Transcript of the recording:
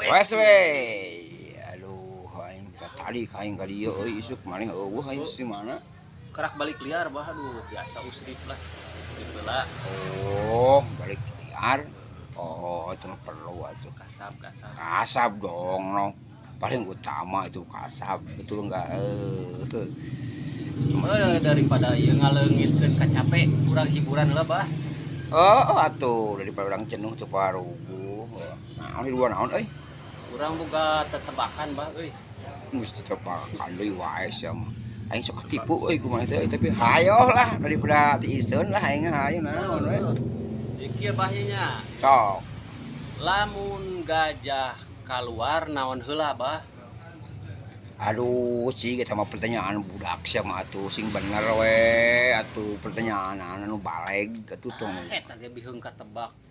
Wes we. Aduh, aing tadi aing ka dieu euy isuk maneh eueuh aing si mana? Kerak balik liar bah, aduh biasa usrip lah. Dibeula Oh, balik liar. Oh, itu mah perlu atuh. kasab. Kasab dong, no. Paling utama itu kasab, betul enggak? Daripada ieu ngaleungitkeun kacape, kurang hiburan lah bah. Oh, atuh daripada urang jenuh teu paruguh. Naon di luar naon euy? Urang boga tetebakan bah euy. Geus tetepakan deui wae sia mah. Aing sok tipu euy kumaha teh tapi hayo lah daripada ti iseun lah aing hayo naon we. Iki bahnya. Sok. Lamun gajah keluar naon heula bah? Aduh, sih kita mah pertanyaan budak sia mah atuh sing bener we atuh pertanyaan anu baleg atuh tong. Eta ge biheung katebak.